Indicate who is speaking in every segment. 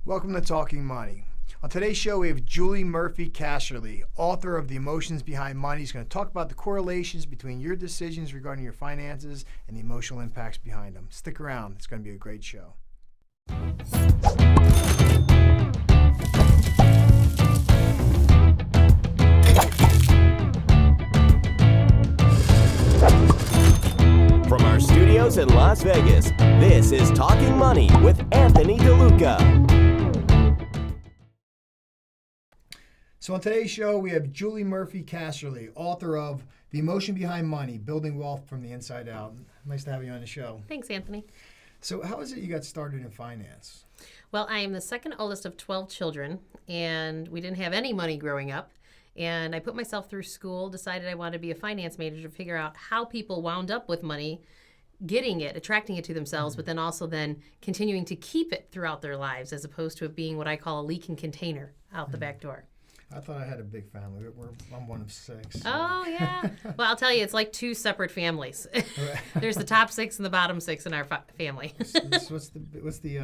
Speaker 1: Welcome to Talking Money. On today's show, we have 𝐷𝙬𝙬𝙧, author of The Emotions Behind Money. He's going to talk about the correlations between your decisions regarding your finances and the emotional impacts behind them. Stick around. It's going to be a great show.
Speaker 2: From our studios in Las Vegas, this is Talking Money with Anthony DeLuca.
Speaker 1: So on today's show, we have 𝐷𝙬𝙬𝙧, author of The Emotion Behind Money, Building Wealth from the Inside Out. Nice to have you on the show.
Speaker 3: Thanks, Anthony.
Speaker 1: So how is it you got started in finance?
Speaker 3: Well, I am the second oldest of 12 children, and we didn't have any money growing up. And I put myself through school, decided I wanted to be a finance major to figure out how people wound up with money, getting it, attracting it to themselves, but then also then continuing to keep it throughout their lives, as opposed to it being what I call a leaking container out the back door.
Speaker 1: I thought I had a big family. I'm one of 6. So.
Speaker 3: Oh, yeah. Well, I'll tell you, it's like 2 separate families. There's the top 6 and the bottom 6 in our family.
Speaker 1: So what's the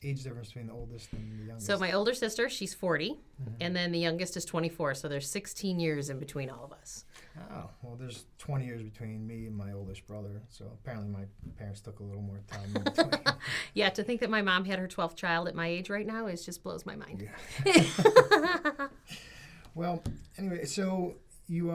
Speaker 1: age difference between the oldest and the youngest?
Speaker 3: So my older sister, she's 40, and then the youngest is 24. So there's 16 years in between all of us.
Speaker 1: Oh, well, there's 20 years between me and my oldest brother. So apparently my parents took a little more time in between.
Speaker 3: Yeah, to think that my mom had her 12th child at my age right now just blows my mind.
Speaker 1: Yeah. Well, anyway, so you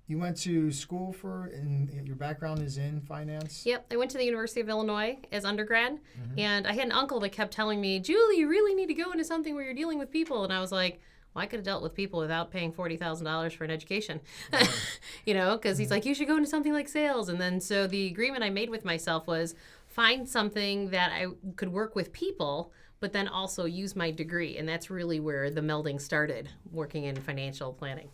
Speaker 1: went to school and your background is in finance?
Speaker 3: Yep, I went to the University of Illinois as undergrad, and I had an uncle that kept telling me, Julie, you really need to go into something where you're dealing with people. And I was like, well, I could have dealt with people without paying $40,000 for an education, because he's like, you should go into something like sales. And then so the agreement I made with myself was find something that I could work with people, but then also use my degree. And that's really where the melding started, working in financial planning.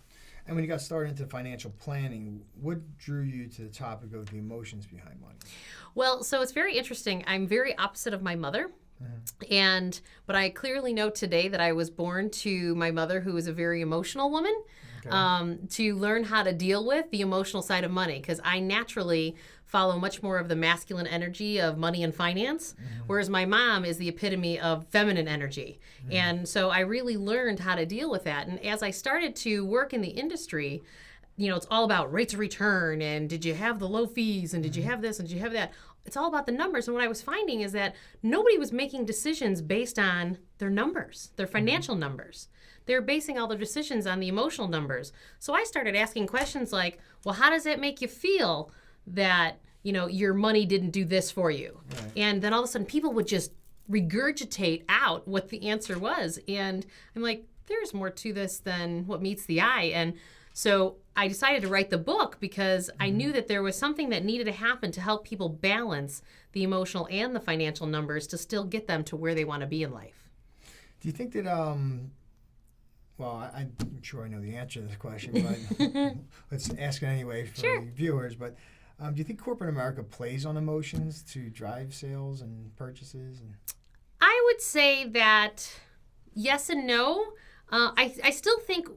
Speaker 1: And when you got started into financial planning, what drew you to the topic of the emotions behind money?
Speaker 3: Well, so it's very interesting. I'm very opposite of my mother. But I clearly know today that I was born to my mother, who is a very emotional woman, to learn how to deal with the emotional side of money, because I naturally follow much more of the masculine energy of money and finance, whereas my mom is the epitome of feminine energy. And so I really learned how to deal with that. And as I started to work in the industry, it's all about rates of return and did you have the low fees and did you have this and did you have that? It's all about the numbers. And what I was finding is that nobody was making decisions based on their numbers, their financial numbers. They're basing all their decisions on the emotional numbers. So I started asking questions like, well, how does it make you feel that, your money didn't do this for you? Right. And then all of a sudden people would just regurgitate out what the answer was. And I'm like, there's more to this than what meets the eye. And so I decided to write the book because I knew that there was something that needed to happen to help people balance the emotional and the financial numbers to still get them to where they want to be in life.
Speaker 1: Do you think that, I'm sure I know the answer to this question, but let's ask it anyway for the viewers. But do you think corporate America plays on emotions to drive sales and purchases?
Speaker 3: I would say that yes and no. I still think,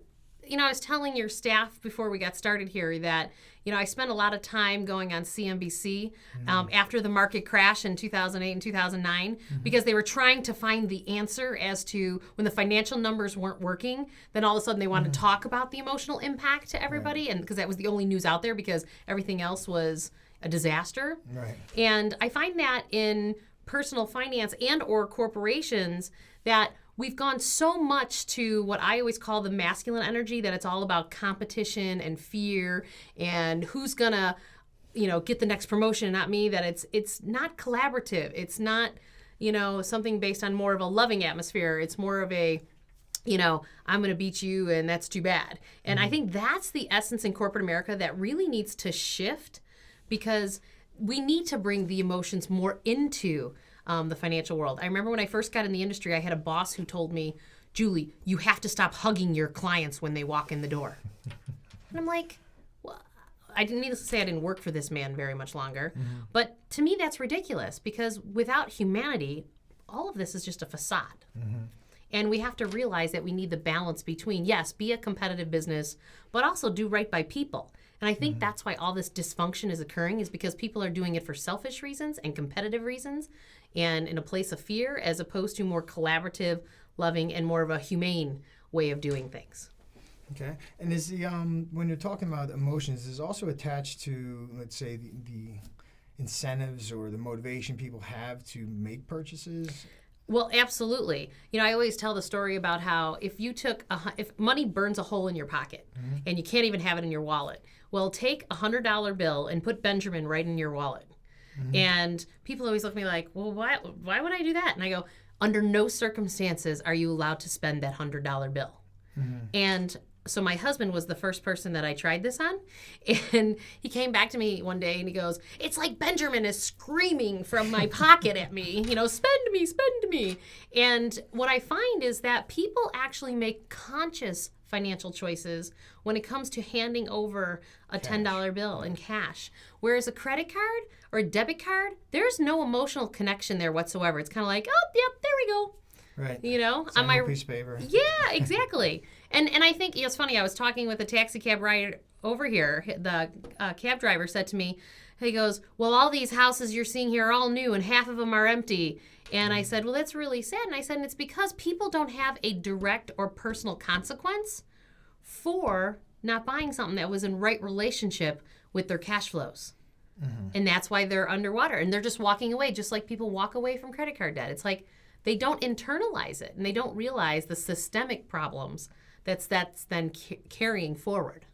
Speaker 3: I was telling your staff before we got started here that, I spent a lot of time going on CNBC after the market crash in 2008 and 2009 because they were trying to find the answer as to when the financial numbers weren't working, then all of a sudden they wanted to talk about the emotional impact to everybody, and because that was the only news out there because everything else was a disaster. Right. And I find that in personal finance and or corporations that we've gone so much to what I always call the masculine energy, that it's all about competition and fear and who's gonna, get the next promotion, not me, that it's not collaborative. It's not, something based on more of a loving atmosphere. It's more of a, I'm gonna beat you and that's too bad. And I think that's the essence in corporate America that really needs to shift, because we need to bring the emotions more into the financial world. I remember when I first got in the industry, I had a boss who told me, Julie, you have to stop hugging your clients when they walk in the door. And I'm like, well, I didn't need to say I didn't work for this man very much longer. But to me, that's ridiculous, because without humanity, all of this is just a facade. And we have to realize that we need the balance between, yes, be a competitive business, but also do right by people. And I think that's why all this dysfunction is occurring, is because people are doing it for selfish reasons and competitive reasons and in a place of fear, as opposed to more collaborative, loving, and more of a humane way of doing things.
Speaker 1: Okay. And is the when you're talking about emotions, is also attached to, let's say, the incentives or the motivation people have to make purchases?
Speaker 3: Well, absolutely. You know, I always tell the story about how if you took if money burns a hole in your pocket and you can't even have it in your wallet, well, take a $100 bill and put Benjamin right in your wallet. And people always look at me like, well, why would I do that? And I go, under no circumstances are you allowed to spend that $100 bill. And so my husband was the first person that I tried this on, and he came back to me one day and he goes, it's like Benjamin is screaming from my pocket at me, you know, spend me, spend me. And what I find is that people actually make conscious financial choices when it comes to handing over a $10 bill in cash. Whereas a credit card or a debit card, there's no emotional connection there whatsoever. It's kind of like, oh, yep, there we go.
Speaker 1: Right.
Speaker 3: You know,
Speaker 1: on my piece of paper.
Speaker 3: Yeah, exactly. and I think it's funny. I was talking with a taxi cab rider over here. The cab driver said to me, he goes, well, all these houses you're seeing here are all new and half of them are empty. And I said, well, that's really sad. And I said, and it's because people don't have a direct or personal consequence for not buying something that was in right relationship with their cash flows. And that's why they're underwater. And they're just walking away, just like people walk away from credit card debt. It's like, they don't internalize it, and they don't realize the systemic problems that's then carrying forward.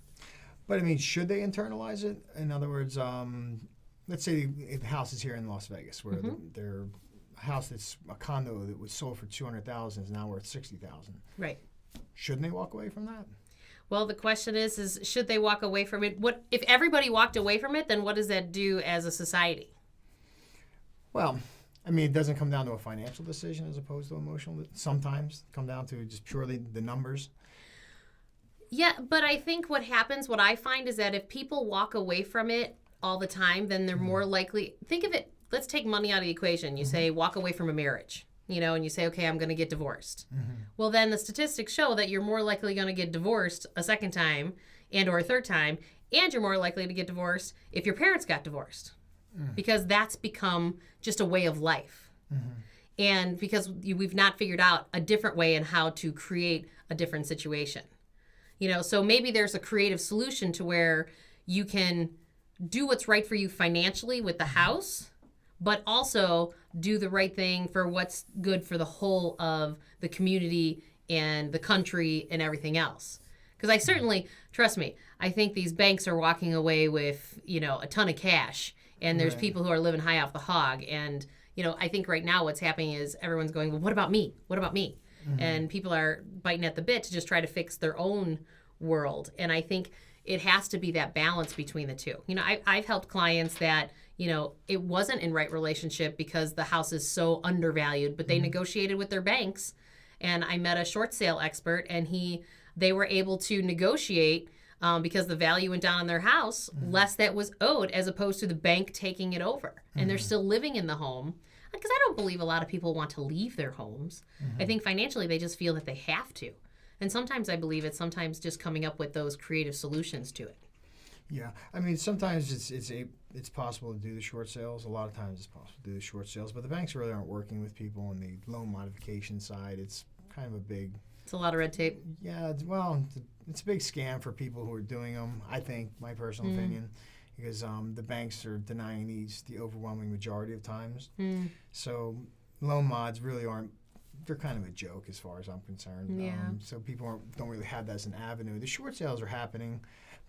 Speaker 1: But I mean, should they internalize it? In other words, let's say the house is here in Las Vegas, where their house that's a condo that was sold for $200,000 is now worth $60,000.
Speaker 3: Right.
Speaker 1: Shouldn't they walk away from that?
Speaker 3: Well, the question is should they walk away from it? What if everybody walked away from it? Then what does that do as a society?
Speaker 1: Well, I mean, it doesn't come down to a financial decision as opposed to emotional. Sometimes come down to just purely the numbers.
Speaker 3: Yeah, but I think what I find is that if people walk away from it all the time, then they're more likely, think of it, let's take money out of the equation. You say walk away from a marriage, you know, and you say, okay, I'm going to get divorced. Well, then the statistics show that you're more likely going to get divorced a second time and or a third time, and you're more likely to get divorced if your parents got divorced. Because that's become just a way of life. And because we've not figured out a different way in how to create a different situation. You know, so maybe there's a creative solution to where you can do what's right for you financially with the house, but also do the right thing for what's good for the whole of the community and the country and everything else. Because I certainly, trust me, I think these banks are walking away with, you know, a ton of cash. And there's people who are living high off the hog. And, you know, I think right now what's happening is everyone's going, well, what about me? What about me? And people are biting at the bit to just try to fix their own world. And I think it has to be that balance between the two. You know, I've helped clients that, you know, it wasn't in right relationship because the house is so undervalued, but they negotiated with their banks. And I met a short sale expert, and they were able to negotiate because the value went down on their house, less that was owed as opposed to the bank taking it over. And they're still living in the home. Because I don't believe a lot of people want to leave their homes. I think financially they just feel that they have to. And sometimes I believe it's sometimes just coming up with those creative solutions to it.
Speaker 1: Yeah. I mean, sometimes it's possible to do the short sales. A lot of times it's possible to do the short sales. But the banks really aren't working with people on the loan modification side. It's kind of a big...
Speaker 3: It's a lot of red tape.
Speaker 1: Yeah, it's a big scam for people who are doing them, I think, my personal opinion, because the banks are denying these the overwhelming majority of times. So loan mods really aren't, they're kind of a joke as far as I'm concerned.
Speaker 3: Yeah.
Speaker 1: So people don't really have that as an avenue. The short sales are happening,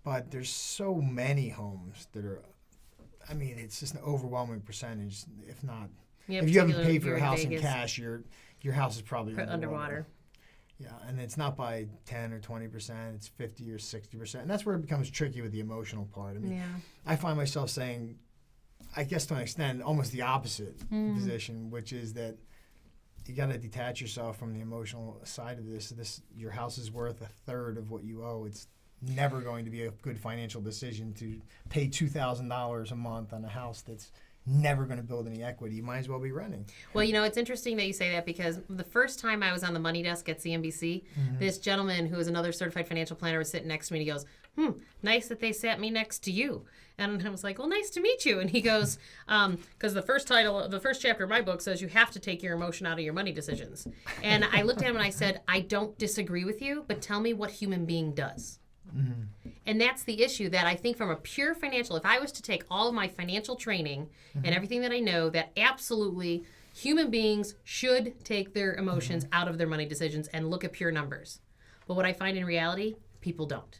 Speaker 1: but there's so many homes that are, I mean, it's just an overwhelming percentage, if not.
Speaker 3: Yeah,
Speaker 1: if you haven't
Speaker 3: particularly
Speaker 1: paid for your
Speaker 3: here in
Speaker 1: house in
Speaker 3: Vegas.
Speaker 1: cash, your house is probably
Speaker 3: Underwater.
Speaker 1: Yeah, and it's not by 10 or 20%, it's 50 or 60%. And that's where it becomes tricky with the emotional part. I mean, I find myself saying, I guess to an extent, almost the opposite position, which is that you got to detach yourself from the emotional side of this. Your house is worth a third of what you owe. It's never going to be a good financial decision to pay $2,000 a month on a house that's never going to build any equity. You might as well be renting.
Speaker 3: Well, you know, it's interesting that you say that because the first time I was on the money desk at CNBC, this gentleman who is another certified financial planner was sitting next to me and he goes, nice that they sat me next to you. And I was like, well, nice to meet you. And he goes, because the first chapter of my book says you have to take your emotion out of your money decisions. And I looked at him and I said, I don't disagree with you, but tell me what human being does. Mm-hmm. And that's the issue that I think from a pure financial, if I was to take all of my financial training and everything that I know, that absolutely human beings should take their emotions out of their money decisions and look at pure numbers. But what I find in reality, people don't.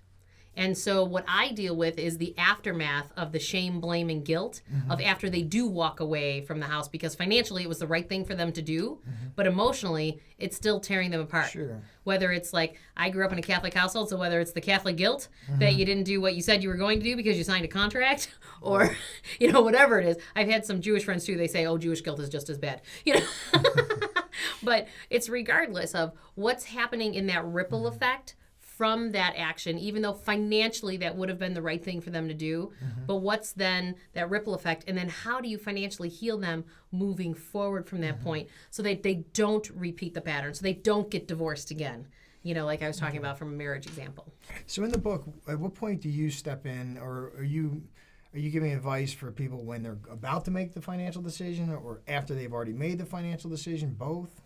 Speaker 3: And so what I deal with is the aftermath of the shame, blame, and guilt of after they do walk away from the house because financially it was the right thing for them to do, but emotionally it's still tearing them apart.
Speaker 1: Sure.
Speaker 3: Whether it's like, I grew up in a Catholic household, so whether it's the Catholic guilt that you didn't do what you said you were going to do because you signed a contract, or, whatever it is. I've had some Jewish friends too, they say, oh, Jewish guilt is just as bad. But it's regardless of what's happening in that ripple effect from that action, even though financially that would have been the right thing for them to do. But what's then that ripple effect? And then how do you financially heal them moving forward from that point so that they don't repeat the pattern, so they don't get divorced again? Like I was talking about from a marriage example.
Speaker 1: So in the book, at what point do you step in, or are you giving advice for people when they're about to make the financial decision or after they've already made the financial decision, both?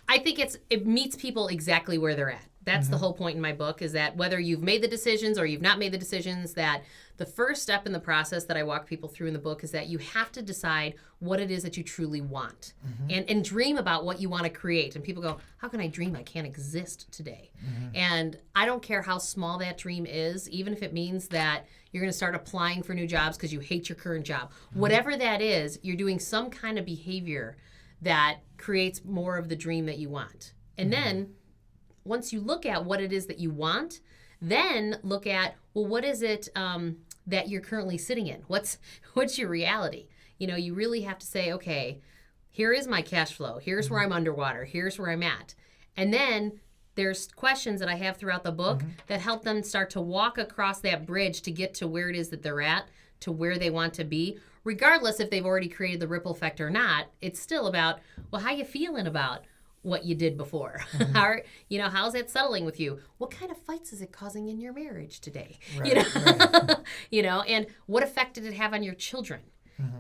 Speaker 3: I think it meets people exactly where they're at. That's the whole point in my book, is that whether you've made the decisions or you've not made the decisions, that the first step in the process that I walk people through in the book is that you have to decide what it is that you truly want and dream about what you want to create. And people go, how can I dream? I can't exist today. And I don't care how small that dream is, even if it means that you're going to start applying for new jobs because you hate your current job. Whatever that is, you're doing some kind of behavior that creates more of the dream that you want. And then once you look at what it is that you want, then look at, well, what is it that you're currently sitting in? What's your reality? You really have to say, okay, here is my cash flow. Here's where I'm underwater. Here's where I'm at. And then there's questions that I have throughout the book that help them start to walk across that bridge to get to where it is that they're at, to where they want to be. Regardless if they've already created the ripple effect or not, it's still about, well, how you feeling about what you did before? How's that settling with you? What kind of fights is it causing in your marriage today?
Speaker 1: Right.
Speaker 3: And what effect did it have on your children?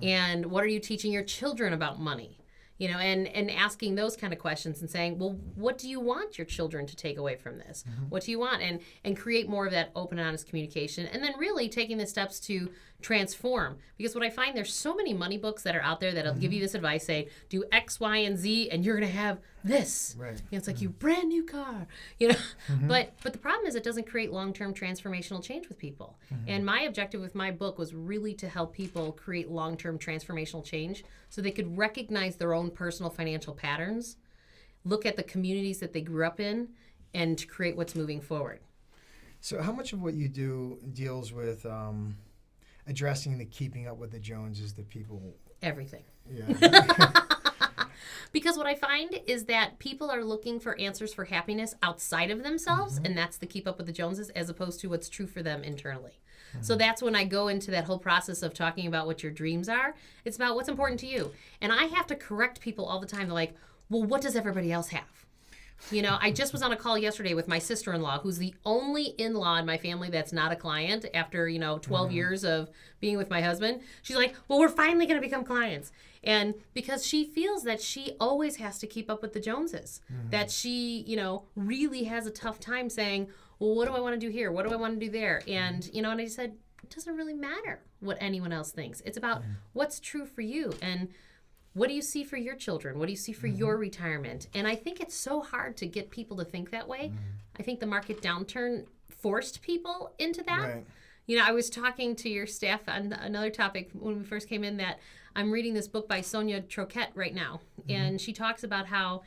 Speaker 3: And what are you teaching your children about money? And asking those kind of questions and saying, well, what do you want your children to take away from this? What do you want? And create more of that open, honest communication. And then really taking the steps to transform. Because what I find, there's so many money books that are out there that'll give you this advice, say, do X, Y, and Z, and you're going to have this.
Speaker 1: Right.
Speaker 3: It's like your brand new car. But the problem is it doesn't create long-term transformational change with people. And my objective with my book was really to help people create long-term transformational change so they could recognize their own personal financial patterns, look at the communities that they grew up in, and to create what's moving forward.
Speaker 1: So how much of what you do deals with addressing the keeping up with the Joneses that people...
Speaker 3: Everything.
Speaker 1: Yeah.
Speaker 3: Because what I find is that people are looking for answers for happiness outside of themselves, and that's the keep up with the Joneses, as opposed to what's true for them internally. So that's when I go into that whole process of talking about what your dreams are. It's about what's important to you. And I have to correct people all the time. They're like, well, what does everybody else have? I just was on a call yesterday with my sister-in-law, who's the only in-law in my family that's not a client after, 12 years of being with my husband. She's like, well, we're finally going to become clients. And because she feels that she always has to keep up with the Joneses, that she, really has a tough time saying, well, what do I want to do here? What do I want to do there? And, and I said, it doesn't really matter what anyone else thinks. It's about what's true for you. And what do you see for your children? What do you see for your retirement? And I think it's so hard to get people to think that way. I think the market downturn forced people into that. Right. I was talking to your staff on another topic when we first came in, that I'm reading this book by Sonia Troquette right now. And she talks about how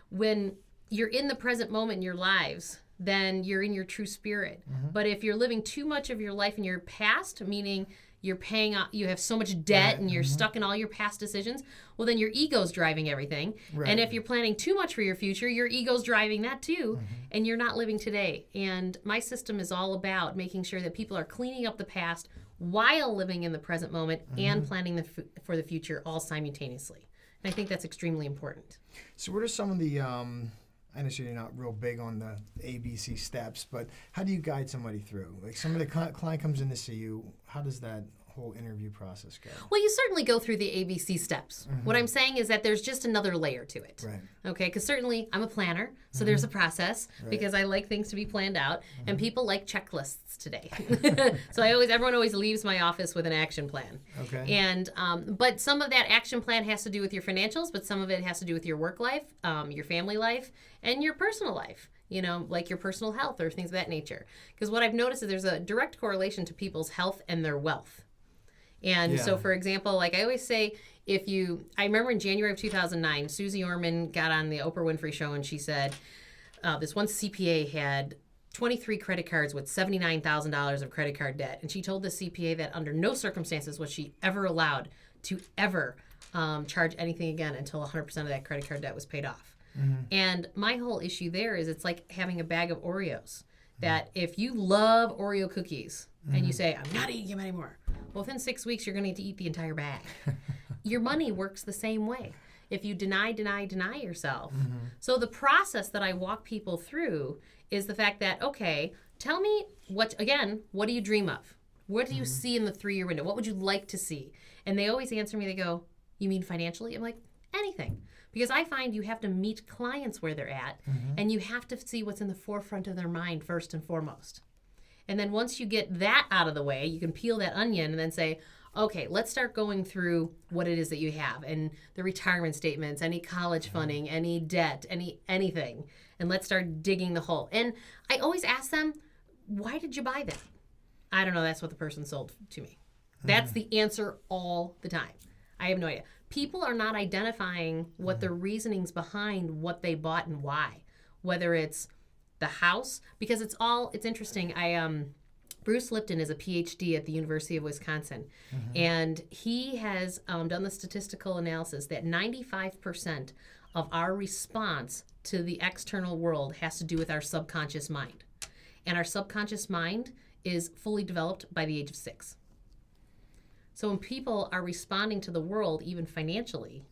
Speaker 3: when you're in the present moment in your lives, then you're in your true spirit. But if you're living too much of your life in your past, meaning you're paying off, you have so much debt and you're stuck in all your past decisions, well, then your ego's driving everything. Right. And if you're planning too much for your future, your ego's driving that too, and you're not living today. And my system is all about making sure that people are cleaning up the past while living in the present moment and planning for the future all simultaneously. And I think that's extremely important.
Speaker 1: So what are some of the I understand you're not real big on the ABC steps, but how do you guide somebody through? Like somebody, the client comes in to see you, how does that whole interview process go?
Speaker 3: Well, you certainly go through the ABC steps. What I'm saying is that there's just another layer to it.
Speaker 1: Right.
Speaker 3: Okay, because certainly I'm a planner, so there's a process because I like things to be planned out, and people like checklists today. So everyone always leaves my office with an action plan.
Speaker 1: Okay.
Speaker 3: And but some of that action plan has to do with your financials, but some of it has to do with your work life, your family life, and your personal life. You know, like your personal health or things of that nature. Because what I've noticed is there's a direct correlation to people's health and their wealth. And so, for example, like I always say, I remember in January of 2009, Susie Orman got on the Oprah Winfrey Show and she said, this one CPA had 23 credit cards with $79,000 of credit card debt. And she told the CPA that under no circumstances was she ever allowed to ever charge anything again until 100% of that credit card debt was paid off. And my whole issue there is it's like having a bag of Oreos. That if you love Oreo cookies and you say, I'm not eating them anymore, well, within 6 weeks, you're going to need to eat the entire bag. Your money works the same way. If you deny yourself. So the process that I walk people through is the fact that, okay, tell me what do you dream of? What do you see in the 3-year window? What would you like to see? And they always answer me, they go, you mean financially? I'm like, anything. Because I find you have to meet clients where they're at, and you have to see what's in the forefront of their mind first and foremost. And then once you get that out of the way, you can peel that onion and then say, okay, let's start going through what it is that you have and the retirement statements, any college funding, any debt, anything. And let's start digging the hole. And I always ask them, why did you buy that? I don't know. That's what the person sold to me. That's the answer all the time. I have no idea. People are not identifying what the reasonings behind what they bought and why, whether it's the house, because it's interesting. Bruce Lipton is a PhD at the University of Wisconsin, and he has done the statistical analysis that 95% of our response to the external world has to do with our subconscious mind. And our subconscious mind is fully developed by the age of 6. So when people are responding to the world, even financially,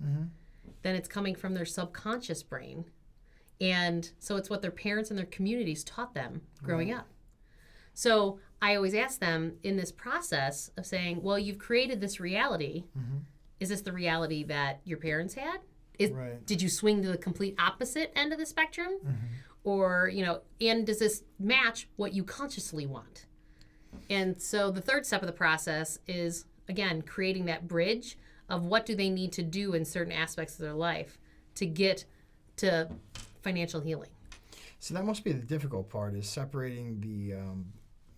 Speaker 3: then it's coming from their subconscious brain. And so it's what their parents and their communities taught them growing up. So I always ask them in this process of saying, well, you've created this reality. Is this the reality that your parents had? Did you swing to the complete opposite end of the spectrum? Or, and does this match what you consciously want? And so the third step of the process is, again, creating that bridge of what do they need to do in certain aspects of their life to get to financial healing.
Speaker 1: So that must be the difficult part, is separating the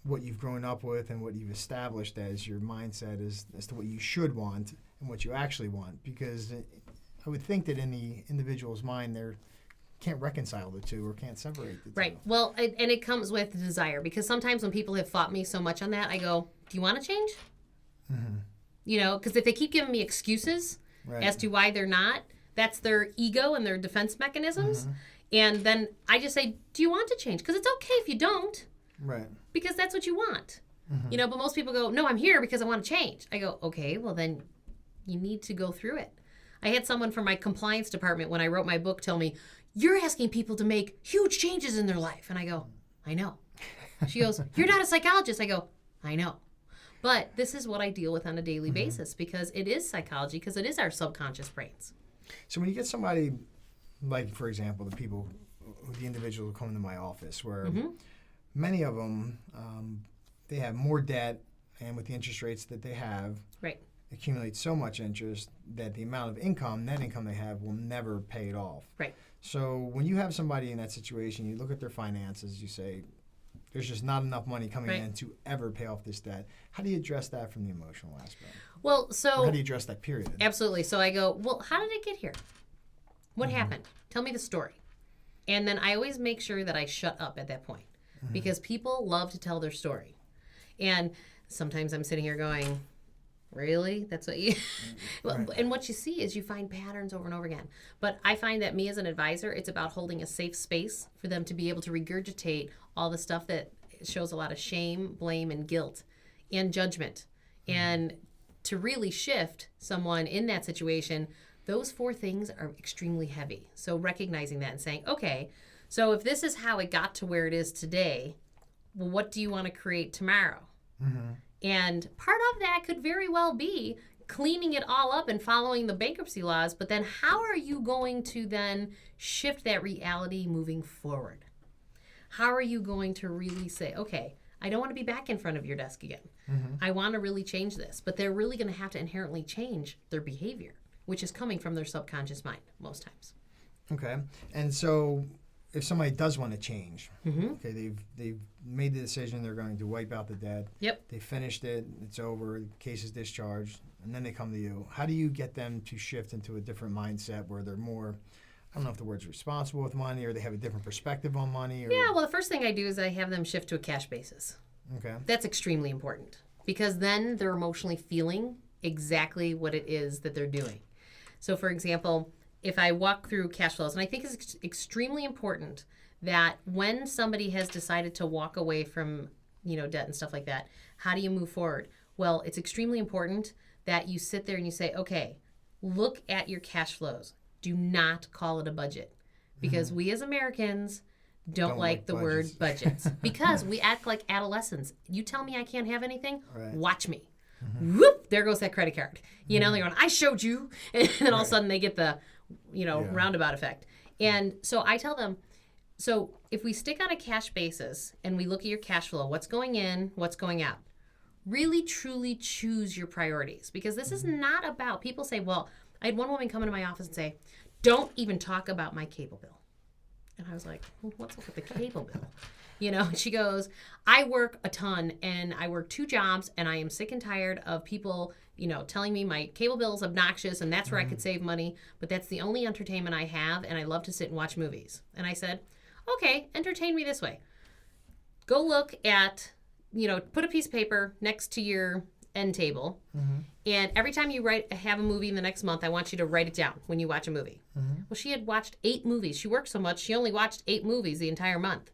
Speaker 1: what you've grown up with and what you've established as your mindset as to what you should want and what you actually want. Because I would think that in the individual's mind, they can't reconcile the two or can't separate the two.
Speaker 3: Right. Well, and it comes with the desire, because sometimes when people have fought me so much on that, I go, do you want to change? Because if they keep giving me excuses as to why they're not, that's their ego and their defense mechanisms. And then I just say, do you want to change? Because it's okay if you don't.
Speaker 1: Right.
Speaker 3: Because that's what you want. But most people go, no, I'm here because I want to change. I go, okay, well then you need to go through it. I had someone from my compliance department when I wrote my book tell me, you're asking people to make huge changes in their life. And I go, I know. She goes, you're not a psychologist. I go, I know. But this is what I deal with on a daily basis, because it is psychology, because it is our subconscious brains.
Speaker 1: So when you get somebody, like, for example, the individuals who come into my office, where many of them, they have more debt, and with the interest rates that they have, accumulate so much interest that the amount of net income they have will never pay it off.
Speaker 3: Right.
Speaker 1: So when you have somebody in that situation, you look at their finances, you say, there's just not enough money coming in to ever pay off this debt. How do you address that from the emotional aspect?
Speaker 3: Well,
Speaker 1: or how do you address that period?
Speaker 3: Absolutely. So I go, well, how did it get here? What happened? Tell me the story. And then I always make sure that I shut up at that point, because people love to tell their story. And sometimes I'm sitting here going, really? That's what you... And what you see is you find patterns over and over again. But I find that me as an advisor, it's about holding a safe space for them to be able to regurgitate all the stuff that shows a lot of shame, blame, and guilt, and judgment. And to really shift someone in that situation, those 4 things are extremely heavy. So recognizing that and saying, okay, So if this is how it got to where it is today, well, what do you want to create tomorrow? And part of that could very well be cleaning it all up and following the bankruptcy laws, but then how are you going to then shift that reality moving forward? How are you going to really say, okay, I don't want to be back in front of your desk again. I want to really change this, but they're really going to have to inherently change their behavior, which is coming from their subconscious mind most times.
Speaker 1: Okay. And so if somebody does want to change, okay, they've made the decision they're going to wipe out the debt.
Speaker 3: Yep.
Speaker 1: They finished it. It's over. The case is discharged. And then they come to you. How do you get them to shift into a different mindset where they're more, I don't know if the word's responsible with money or they have a different perspective on money? Or...
Speaker 3: Yeah, well, the first thing I do is I have them shift to a cash basis.
Speaker 1: Okay.
Speaker 3: That's extremely important because then they're emotionally feeling exactly what it is that they're doing. So, for example, if I walk through cash flows, and I think it's extremely important that when somebody has decided to walk away from, debt and stuff like that, how do you move forward? Well, it's extremely important that you sit there and you say, okay, look at your cash flows. Do not call it a budget because we as Americans don't like the word budgets because we act like adolescents. You tell me I can't have anything, watch me. Whoop, there goes that credit card. They're going, I showed you. And then all of a sudden they get the, roundabout effect. And so I tell them, so if we stick on a cash basis and we look at your cash flow, what's going in, what's going out, really truly choose your priorities because this is not about, people say, well, I had one woman come into my office and say, don't even talk about my cable bill. And I was like, well, what's up with the cable bill? And she goes, I work a ton and I work 2 jobs and I am sick and tired of people, telling me my cable bill is obnoxious and that's where I could save money, but that's the only entertainment I have and I love to sit and watch movies. And I said, okay, entertain me this way. Go look at, put a piece of paper next to your end table and every time you have a movie in the next month, I want you to write it down when you watch a movie. Well, she had watched 8 movies. She worked so much, she only watched 8 movies the entire month.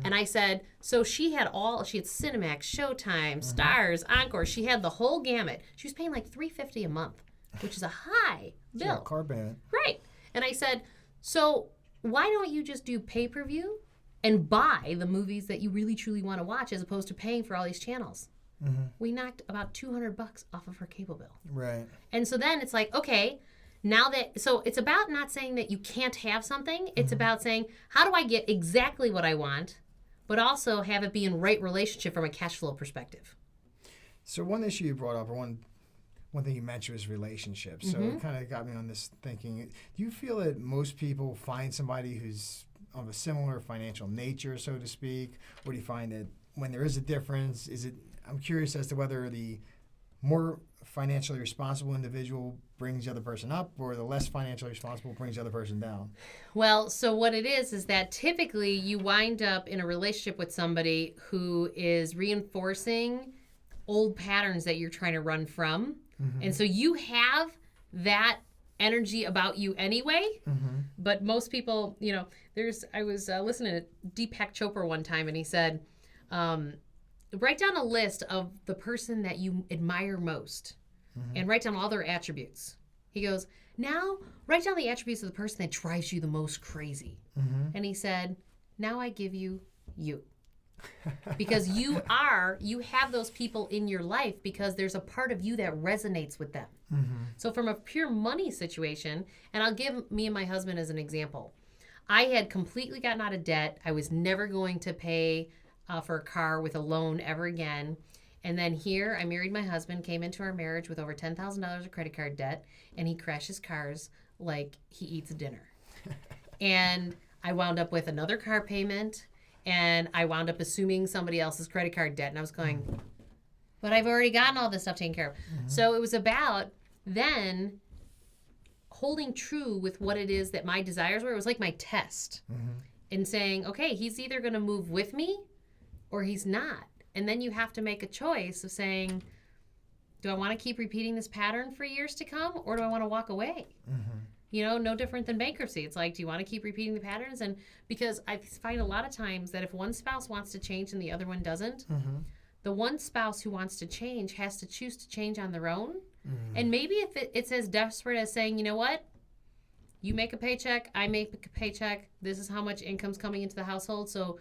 Speaker 3: And I said, so she had Cinemax, Showtime, Stars, Encore. She had the whole gamut. She was paying like $350 a month, which is a high bill.
Speaker 1: Yeah, car payment.
Speaker 3: Right. And I said, so why don't you just do pay-per-view and buy the movies that you really truly want to watch as opposed to paying for all these channels? We knocked about $200 off of her cable bill.
Speaker 1: Right.
Speaker 3: And so then it's like, okay, so it's about not saying that you can't have something. It's about saying, how do I get exactly what I want, but also have it be in right relationship from a cash flow perspective?
Speaker 1: So one issue you brought up, or one thing you mentioned was relationships. So it kind of got me on this thinking. Do you feel that most people find somebody who's of a similar financial nature, so to speak, or do you find that when there is a difference, I'm curious as to whether the more financially responsible individual brings the other person up or the less financially responsible brings the other person down?
Speaker 3: Well, so what it is that typically you wind up in a relationship with somebody who is reinforcing old patterns that you're trying to run from. And so you have that energy about you anyway, but most people, I was listening to Deepak Chopra one time and he said, write down a list of the person that you admire most and write down all their attributes. He goes, now write down the attributes of the person that drives you the most crazy. And he said, now I give you you. Because you have those people in your life because there's a part of you that resonates with them. So from a pure money situation, and I'll give me and my husband as an example. I had completely gotten out of debt. I was never going to pay for a car with a loan ever again. And then here, I married my husband, came into our marriage with over $10,000 of credit card debt, and he crashes cars like he eats dinner. And I wound up with another car payment, and I wound up assuming somebody else's credit card debt. And I was going, but I've already gotten all this stuff taken care of. So it was about then holding true with what it is that my desires were. It was like my test. And saying, okay, he's either going to move with me or he's not. And then you have to make a choice of saying, do I want to keep repeating this pattern for years to come, or do I want to walk away? No different than bankruptcy. It's like, do you want to keep repeating the patterns? And because I find a lot of times that if one spouse wants to change and the other one doesn't, the one spouse who wants to change has to choose to change on their own. And maybe if it's as desperate as saying, you know what? you make a paycheck, I make a paycheck. This is how much income's coming into the household. So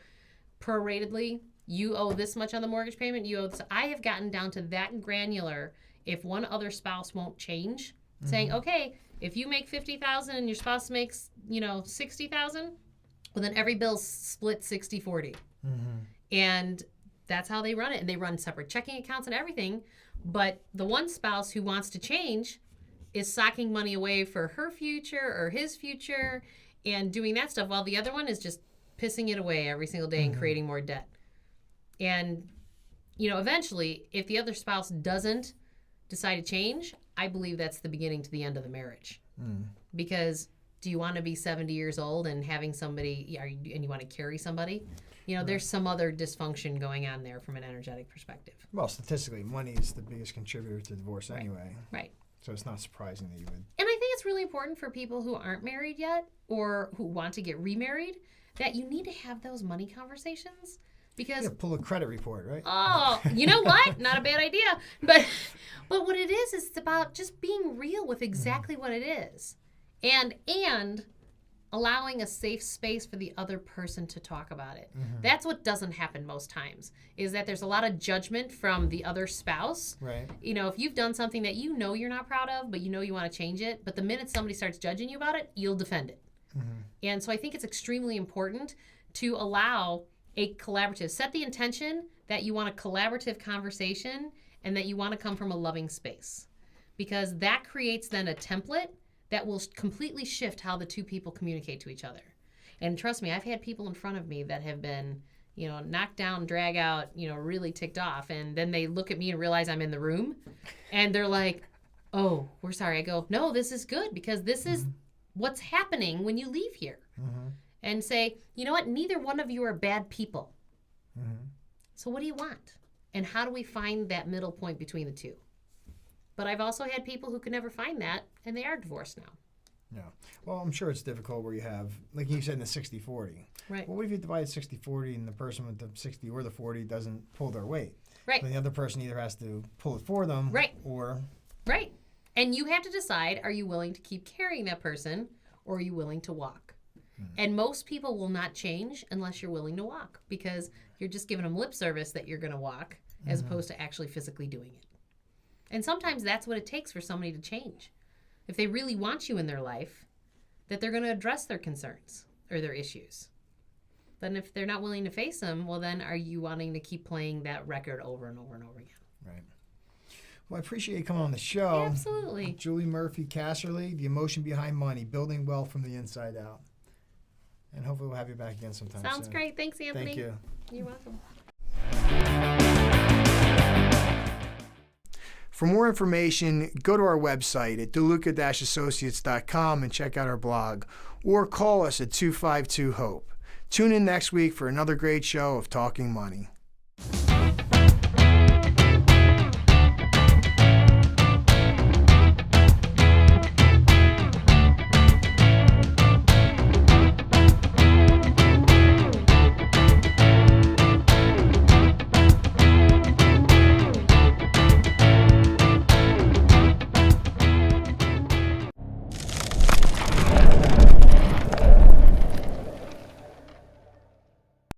Speaker 3: proratedly, you owe this much on the mortgage payment. You owe this. I have gotten down to that granular. If one other spouse won't change, saying, okay, if you make $50,000 and your spouse makes, $60,000, well, then every bill's split 60-40. And that's how they run it. And they run separate checking accounts and everything. But the one spouse who wants to change is socking money away for her future or his future and doing that stuff, while the other one is just pissing it away every single day and creating more debt. And, eventually, if the other spouse doesn't decide to change, I believe that's the beginning to the end of the marriage. Because do you want to be 70 years old and having somebody, and you want to carry somebody? There's some other dysfunction going on there from an energetic perspective.
Speaker 1: Well, statistically, money is the biggest contributor to divorce anyway.
Speaker 3: Right.
Speaker 1: So it's not surprising that you would.
Speaker 3: And I think it's really important for people who aren't married yet or who want to get remarried that you need to have those money conversations. Because
Speaker 1: Yeah, pull a credit report, right?
Speaker 3: oh, you know what? Not a bad idea. But what it is it's about just being real with exactly what it is. And allowing a safe space for the other person to talk about it. That's what doesn't happen most times, is that there's a lot of judgment from the other spouse.
Speaker 1: Right.
Speaker 3: If you've done something that you're not proud of, but you want to change it, but the minute somebody starts judging you about it, you'll defend it. And so I think it's extremely important to allow a collaborative, set the intention that you want a collaborative conversation and that you want to come from a loving space. Because that creates then a template that will completely shift how the two people communicate to each other. And trust me, I've had people in front of me that have been, knocked down, drag out, really ticked off. And then they look at me and realize I'm in the room. And they're like, oh, we're sorry. I go, no, this is good because this is what's happening when you leave here. And say, you know what? Neither one of you are bad people. So what do you want? And how do we find that middle point between the two? But I've also had people who could never find that, and they are divorced now.
Speaker 1: Yeah. Well, I'm sure it's difficult where you have, like you said, in the 60-40.
Speaker 3: Right.
Speaker 1: Well, what if you divide 60-40 and the person with the 60 or the 40 doesn't pull their weight?
Speaker 3: Right.
Speaker 1: Then the other person either has to pull it for them.
Speaker 3: Right.
Speaker 1: Or.
Speaker 3: Right. And you have to decide, are you willing to keep carrying that person, or are you willing to walk? And most people will not change unless you're willing to walk, because you're just giving them lip service that you're going to walk as opposed to actually physically doing it. And sometimes that's what it takes for somebody to change. If they really want you in their life, that they're going to address their concerns or their issues. Then if they're not willing to face them, well, then are you wanting to keep playing that record over and over and over again?
Speaker 1: Right. Well, I appreciate you coming on the show.
Speaker 3: Absolutely.
Speaker 1: 𝐾𝐮𝐭𝐡𝐨𝐫, The Emotion Behind Money, Building Wealth from the Inside Out. And hopefully we'll have you back again sometime
Speaker 3: Sounds
Speaker 1: soon.
Speaker 3: great. Thanks, Anthony.
Speaker 1: Thank you.
Speaker 3: You're welcome.
Speaker 1: For more information, go to our website at 𝙊𝙬𝙖𝙠𝙚 and check out our blog, or call us at 252-HOPE. Tune in next week for another great show of Talking Money.